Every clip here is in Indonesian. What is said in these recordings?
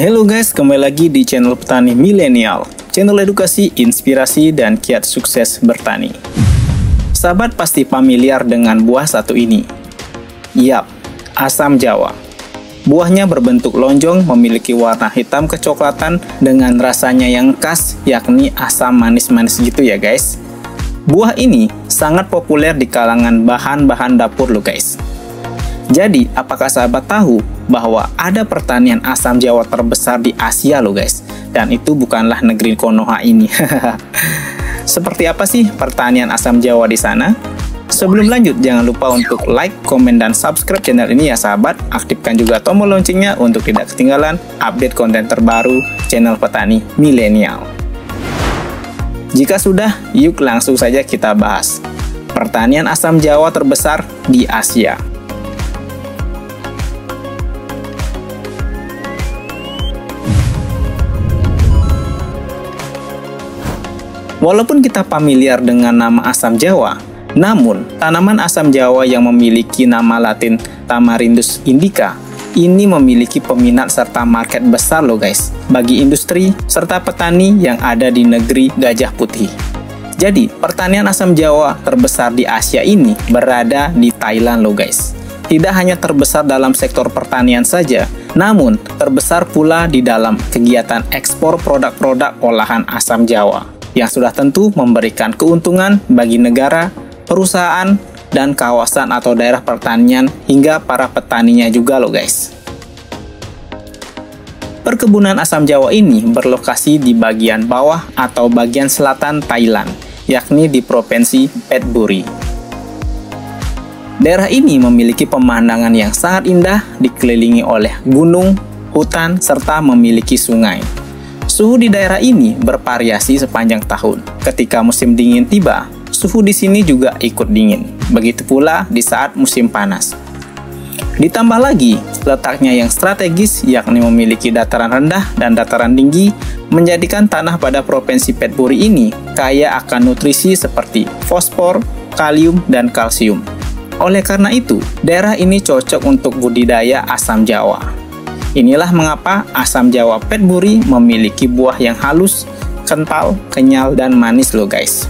Halo guys, kembali lagi di channel Petani Milenial, channel edukasi, inspirasi, dan kiat sukses bertani. Sahabat pasti familiar dengan buah satu ini. Yap, asam jawa. Buahnya berbentuk lonjong, memiliki warna hitam kecoklatan dengan rasanya yang khas, yakni asam manis-manis gitu ya guys. Buah ini sangat populer di kalangan bahan-bahan dapur loh guys. Jadi, apakah sahabat tahu bahwa ada pertanian asam jawa terbesar di Asia loh guys? Dan itu bukanlah negeri Konoha ini. Seperti apa sih pertanian asam jawa di sana? Sebelum lanjut, jangan lupa untuk like, komen, dan subscribe channel ini ya sahabat. Aktifkan juga tombol loncengnya untuk tidak ketinggalan update konten terbaru channel Petani Milenial. Jika sudah, yuk langsung saja kita bahas. Pertanian asam jawa terbesar di Asia. Walaupun kita familiar dengan nama asam jawa, namun tanaman asam jawa yang memiliki nama latin Tamarindus indica ini memiliki peminat serta market besar loh guys, bagi industri serta petani yang ada di negeri Gajah Putih. Jadi, pertanian asam jawa terbesar di Asia ini berada di Thailand loh guys. Tidak hanya terbesar dalam sektor pertanian saja, namun terbesar pula di dalam kegiatan ekspor produk-produk olahan asam jawa, yang sudah tentu memberikan keuntungan bagi negara, perusahaan, dan kawasan atau daerah pertanian hingga para petaninya juga loh guys. Perkebunan asam jawa ini berlokasi di bagian bawah atau bagian selatan Thailand, yakni di Provinsi Phetchaburi. Daerah ini memiliki pemandangan yang sangat indah, dikelilingi oleh gunung, hutan, serta memiliki sungai. Suhu di daerah ini bervariasi sepanjang tahun. Ketika musim dingin tiba, suhu di sini juga ikut dingin. Begitu pula di saat musim panas. Ditambah lagi, letaknya yang strategis, yakni memiliki dataran rendah dan dataran tinggi, menjadikan tanah pada Provinsi Phetchaburi ini kaya akan nutrisi seperti fosfor, kalium, dan kalsium. Oleh karena itu, daerah ini cocok untuk budidaya asam jawa. Inilah mengapa asam jawa Phetchaburi memiliki buah yang halus, kental, kenyal, dan manis loh guys.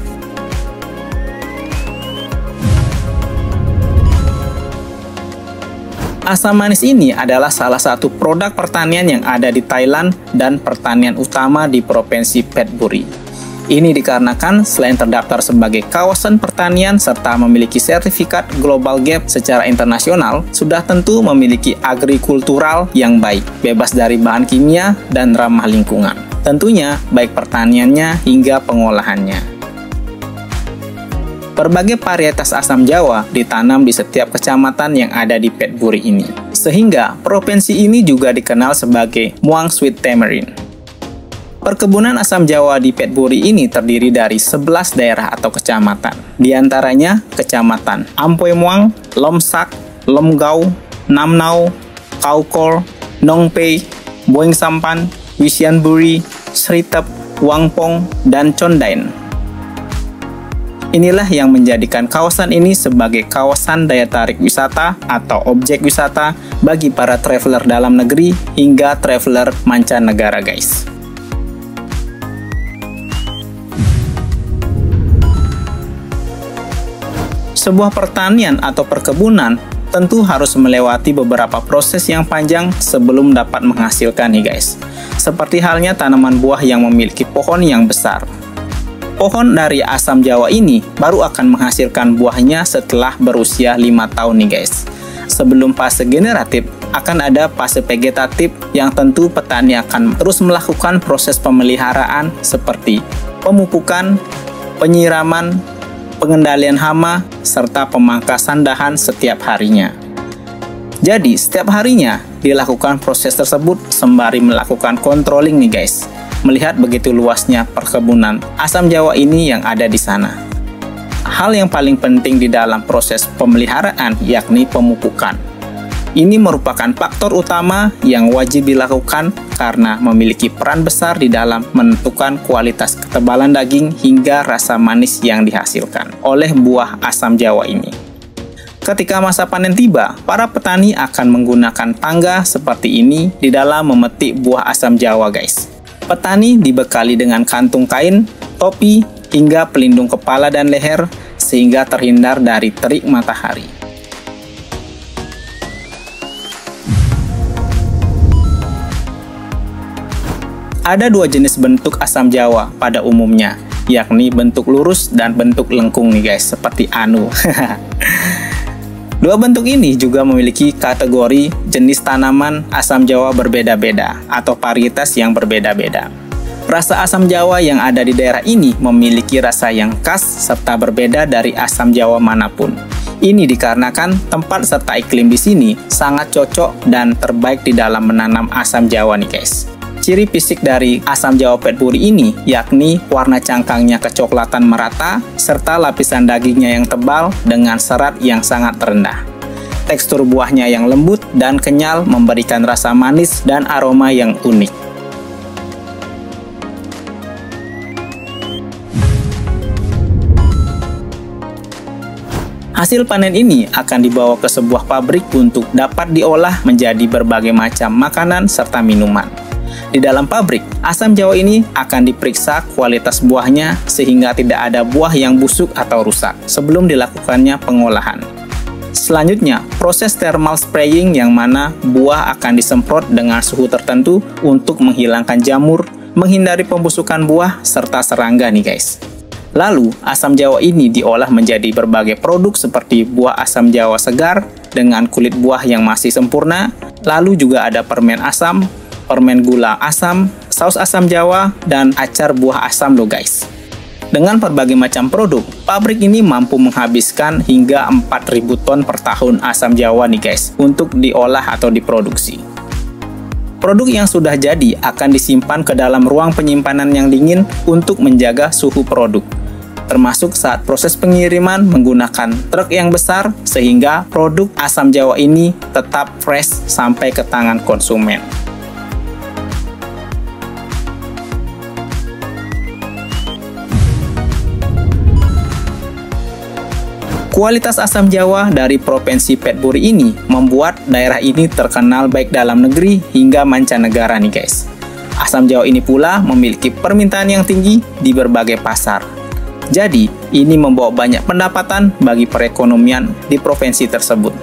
Asam manis ini adalah salah satu produk pertanian yang ada di Thailand dan pertanian utama di Provinsi Phetchaburi. Ini dikarenakan selain terdaftar sebagai kawasan pertanian serta memiliki sertifikat Global Gap secara internasional, sudah tentu memiliki agrikultural yang baik, bebas dari bahan kimia dan ramah lingkungan. Tentunya baik pertaniannya hingga pengolahannya. Berbagai varietas asam jawa ditanam di setiap kecamatan yang ada di Phetchaburi ini, sehingga provinsi ini juga dikenal sebagai Muang Sweet Tamarind. Perkebunan asam jawa di Phetchaburi ini terdiri dari 11 daerah atau kecamatan. Di antaranya Kecamatan Ampoi Muang, Lomsak, Lomgau, Namnau, Kaukol, Nongpei, Boeng Sampan, Wisianburi, Sritep, Wangpong, dan Condain. Inilah yang menjadikan kawasan ini sebagai kawasan daya tarik wisata atau objek wisata bagi para traveler dalam negeri hingga traveler mancanegara guys. Sebuah pertanian atau perkebunan tentu harus melewati beberapa proses yang panjang sebelum dapat menghasilkan nih guys. Seperti halnya tanaman buah yang memiliki pohon yang besar. Pohon dari asam jawa ini baru akan menghasilkan buahnya setelah berusia 5 tahun nih guys. Sebelum fase generatif, akan ada fase vegetatif yang tentu petani akan terus melakukan proses pemeliharaan seperti pemupukan, penyiraman, pengendalian hama, serta pemangkasan dahan setiap harinya. Jadi, setiap harinya dilakukan proses tersebut sembari melakukan controlling nih guys. Melihat begitu luasnya perkebunan asam jawa ini yang ada di sana. Hal yang paling penting di dalam proses pemeliharaan yakni pemupukan. Ini merupakan faktor utama yang wajib dilakukan karena memiliki peran besar di dalam menentukan kualitas ketebalan daging hingga rasa manis yang dihasilkan oleh buah asam jawa ini. Ketika masa panen tiba, para petani akan menggunakan tangga seperti ini di dalam memetik buah asam jawa, guys. Petani dibekali dengan kantung kain, topi, hingga pelindung kepala dan leher sehingga terhindar dari terik matahari. Ada dua jenis bentuk asam jawa pada umumnya, yakni bentuk lurus dan bentuk lengkung nih guys, seperti anu. Dua bentuk ini juga memiliki kategori jenis tanaman asam jawa berbeda-beda atau varietas yang berbeda-beda. Rasa asam jawa yang ada di daerah ini memiliki rasa yang khas serta berbeda dari asam jawa manapun. Ini dikarenakan tempat serta iklim di sini sangat cocok dan terbaik di dalam menanam asam jawa nih guys. Ciri fisik dari asam jawa Padbury ini yakni warna cangkangnya kecoklatan merata serta lapisan dagingnya yang tebal dengan serat yang sangat rendah. Tekstur buahnya yang lembut dan kenyal memberikan rasa manis dan aroma yang unik. Hasil panen ini akan dibawa ke sebuah pabrik untuk dapat diolah menjadi berbagai macam makanan serta minuman. Di dalam pabrik, asam jawa ini akan diperiksa kualitas buahnya sehingga tidak ada buah yang busuk atau rusak sebelum dilakukannya pengolahan. Selanjutnya, proses thermal spraying yang mana buah akan disemprot dengan suhu tertentu untuk menghilangkan jamur, menghindari pembusukan buah, serta serangga nih guys. Lalu, asam jawa ini diolah menjadi berbagai produk seperti buah asam jawa segar dengan kulit buah yang masih sempurna, lalu juga ada permen asam, permen gula asam, saus asam jawa, dan acar buah asam loh guys. Dengan berbagai macam produk, pabrik ini mampu menghabiskan hingga 4.000 ton per tahun asam jawa nih guys untuk diolah atau diproduksi. Produk yang sudah jadi akan disimpan ke dalam ruang penyimpanan yang dingin untuk menjaga suhu produk, termasuk saat proses pengiriman menggunakan truk yang besar sehingga produk asam jawa ini tetap fresh sampai ke tangan konsumen. Kualitas asam jawa dari Provinsi Padbury ini membuat daerah ini terkenal baik dalam negeri hingga mancanegara nih guys. Asam jawa ini pula memiliki permintaan yang tinggi di berbagai pasar. Jadi, ini membawa banyak pendapatan bagi perekonomian di provinsi tersebut.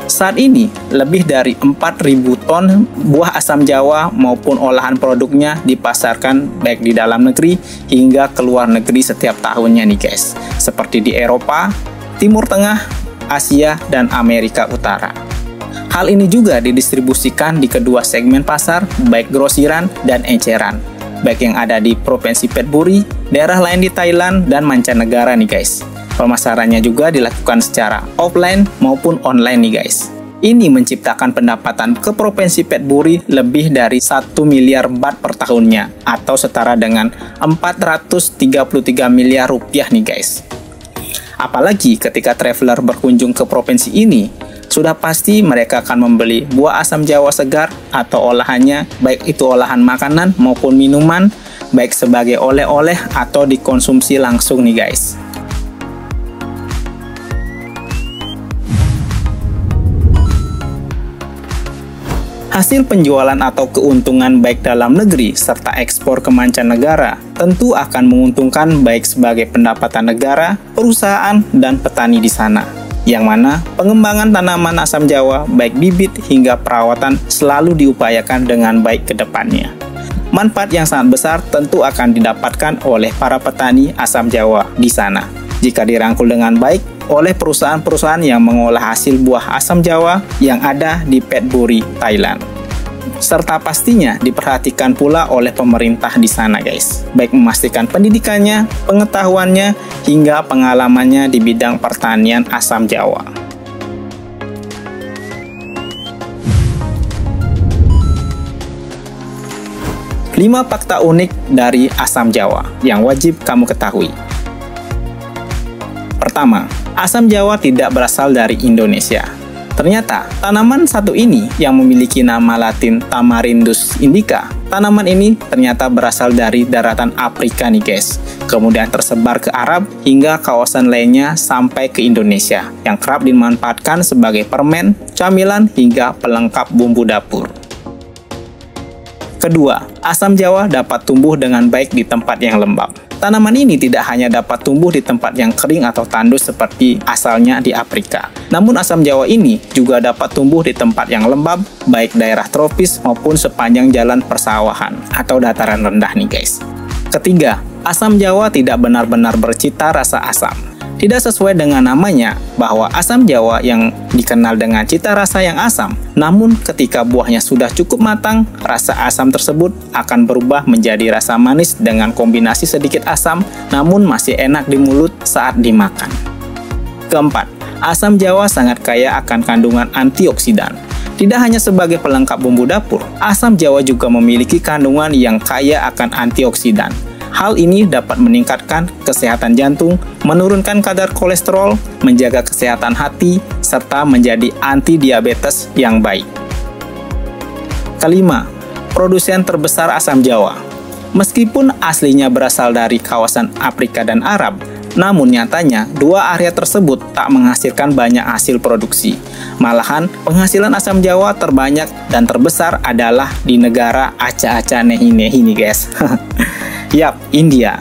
Saat ini, lebih dari 4.000 ton buah asam jawa maupun olahan produknya dipasarkan baik di dalam negeri hingga ke luar negeri setiap tahunnya nih guys. Seperti di Eropa, Timur Tengah, Asia, dan Amerika Utara. Hal ini juga didistribusikan di kedua segmen pasar, baik grosiran dan eceran, baik yang ada di Provinsi Padbury, daerah lain di Thailand, dan mancanegara nih guys. Pemasarannya juga dilakukan secara offline maupun online nih guys. Ini menciptakan pendapatan ke Provinsi Padbury lebih dari 1 miliar baht per tahunnya, atau setara dengan 433 miliar rupiah nih guys. Apalagi ketika traveler berkunjung ke provinsi ini, sudah pasti mereka akan membeli buah asam jawa segar atau olahannya, baik itu olahan makanan maupun minuman, baik sebagai oleh-oleh atau dikonsumsi langsung nih guys. Hasil penjualan atau keuntungan baik dalam negeri serta ekspor ke mancanegara tentu akan menguntungkan baik sebagai pendapatan negara, perusahaan, dan petani di sana. Yang mana pengembangan tanaman asam jawa baik bibit hingga perawatan selalu diupayakan dengan baik ke depannya. Manfaat yang sangat besar tentu akan didapatkan oleh para petani asam jawa di sana jika dirangkul dengan baik oleh perusahaan-perusahaan yang mengolah hasil buah asam jawa yang ada di Padbury, Thailand. Serta pastinya diperhatikan pula oleh pemerintah di sana guys, baik memastikan pendidikannya, pengetahuannya, hingga pengalamannya di bidang pertanian asam jawa. Lima fakta unik dari asam jawa yang wajib kamu ketahui. Pertama, asam jawa tidak berasal dari Indonesia. Ternyata, tanaman satu ini yang memiliki nama latin Tamarindus indica, tanaman ini ternyata berasal dari daratan Afrika nih guys. kemudian tersebar ke Arab hingga kawasan lainnya sampai ke Indonesia, yang kerap dimanfaatkan sebagai permen, camilan, hingga pelengkap bumbu dapur. Kedua, asam jawa dapat tumbuh dengan baik di tempat yang lembab. Tanaman ini tidak hanya dapat tumbuh di tempat yang kering atau tandus seperti asalnya di Afrika. Namun asam jawa ini juga dapat tumbuh di tempat yang lembab, baik daerah tropis maupun sepanjang jalan persawahan atau dataran rendah nih guys. Ketiga, asam jawa tidak benar-benar bercita rasa asam. Tidak sesuai dengan namanya bahwa asam jawa yang dikenal dengan cita rasa yang asam, namun ketika buahnya sudah cukup matang, rasa asam tersebut akan berubah menjadi rasa manis dengan kombinasi sedikit asam, namun masih enak di mulut saat dimakan. Keempat, asam jawa sangat kaya akan kandungan antioksidan. Tidak hanya sebagai pelengkap bumbu dapur, asam jawa juga memiliki kandungan yang kaya akan antioksidan. Hal ini dapat meningkatkan kesehatan jantung, menurunkan kadar kolesterol, menjaga kesehatan hati, serta menjadi anti-diabetes yang baik. Kelima, produsen terbesar asam jawa. Meskipun aslinya berasal dari kawasan Afrika dan Arab, namun nyatanya dua area tersebut tak menghasilkan banyak hasil produksi. Malahan, penghasilan asam jawa terbanyak dan terbesar adalah di negara aca-aca nehi-nehi nih guys. Yap, India.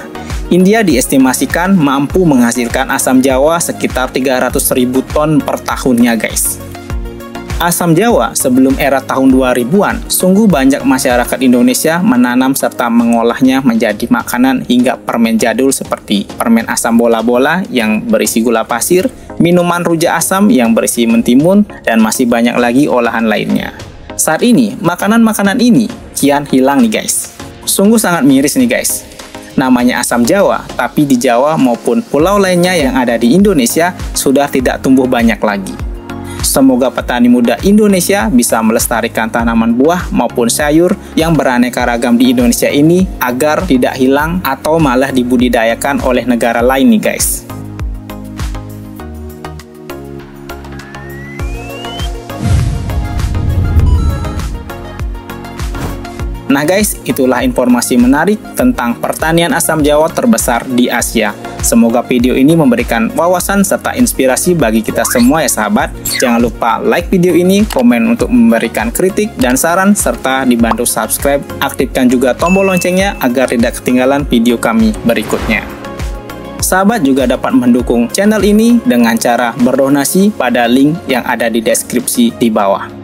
India diestimasikan mampu menghasilkan asam jawa sekitar 300.000 ton per tahunnya guys. Asam jawa sebelum era tahun 2000-an, sungguh banyak masyarakat Indonesia menanam serta mengolahnya menjadi makanan hingga permen jadul seperti permen asam bola-bola yang berisi gula pasir, minuman rujak asam yang berisi mentimun, dan masih banyak lagi olahan lainnya. Saat ini, makanan-makanan ini kian hilang nih guys. Sungguh sangat miris nih guys. Namanya asam jawa, tapi di Jawa maupun pulau lainnya yang ada di Indonesia sudah tidak tumbuh banyak lagi. Semoga petani muda Indonesia bisa melestarikan tanaman buah maupun sayur yang beraneka ragam di Indonesia ini agar tidak hilang atau malah dibudidayakan oleh negara lain nih guys. Nah guys, itulah informasi menarik tentang pertanian asam jawa terbesar di Asia. Semoga video ini memberikan wawasan serta inspirasi bagi kita semua ya sahabat. Jangan lupa like video ini, komen untuk memberikan kritik dan saran, serta dibantu subscribe, aktifkan juga tombol loncengnya agar tidak ketinggalan video kami berikutnya. Sahabat juga dapat mendukung channel ini dengan cara berdonasi pada link yang ada di deskripsi di bawah.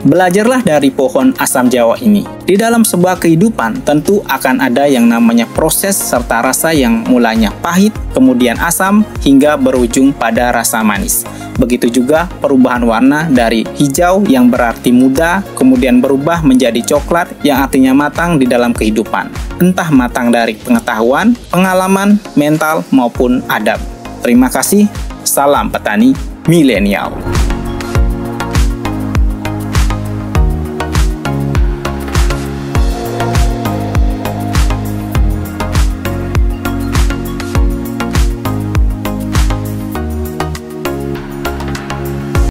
Belajarlah dari pohon asam jawa ini. Di dalam sebuah kehidupan tentu akan ada yang namanya proses serta rasa yang mulanya pahit, kemudian asam, hingga berujung pada rasa manis. Begitu juga perubahan warna dari hijau yang berarti muda, kemudian berubah menjadi coklat yang artinya matang di dalam kehidupan. Entah matang dari pengetahuan, pengalaman, mental, maupun adab. Terima kasih, salam petani milenial.